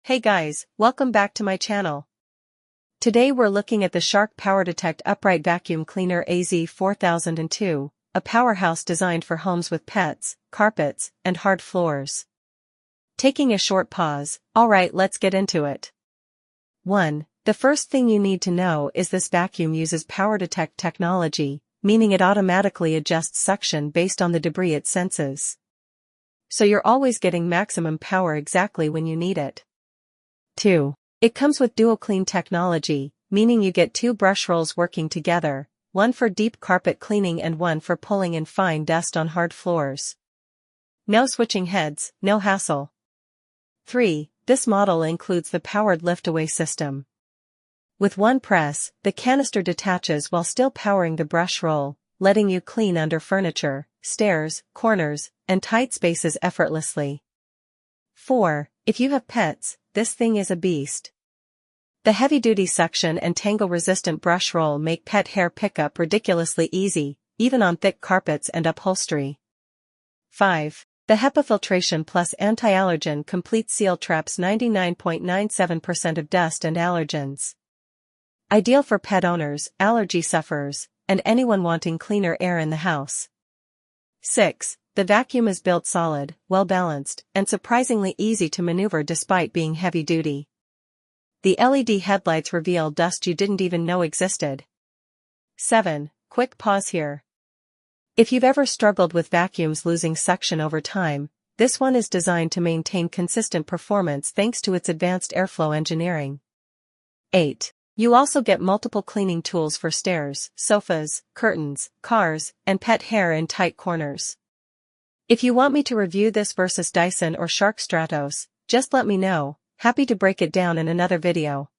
Hey guys, welcome back to my channel. Today we're looking at the Shark PowerDetect Upright Vacuum Cleaner AZ4002, a powerhouse designed for homes with pets, carpets, and hard floors. Taking a short pause, alright, let's get into it. 1. The first thing you need to know is this vacuum uses PowerDetect technology, meaning it automatically adjusts suction based on the debris it senses. So you're always getting maximum power exactly when you need it. 2. It comes with dual clean technology, meaning you get two brush rolls working together, one for deep carpet cleaning and one for pulling in fine dust on hard floors. No switching heads, no hassle. 3. This model includes the powered lift-away system. With one press, the canister detaches while still powering the brush roll, letting you clean under furniture, stairs, corners, and tight spaces effortlessly. 4. If you have pets, this thing is a beast. The heavy-duty suction and tangle-resistant brush roll make pet hair pickup ridiculously easy, even on thick carpets and upholstery. 5. The HEPA Filtration Plus Anti-Allergen Complete Seal traps 99.97% of dust and allergens. Ideal for pet owners, allergy sufferers, and anyone wanting cleaner air in the house. 6. The vacuum is built solid, well-balanced, and surprisingly easy to maneuver despite being heavy-duty. The LED headlights reveal dust you didn't even know existed. 7. Quick pause here. If you've ever struggled with vacuums losing suction over time, this one is designed to maintain consistent performance thanks to its advanced airflow engineering. 8. You also get multiple cleaning tools for stairs, sofas, curtains, cars, and pet hair in tight corners. If you want me to review this versus Dyson or Shark Stratos, just let me know, happy to break it down in another video.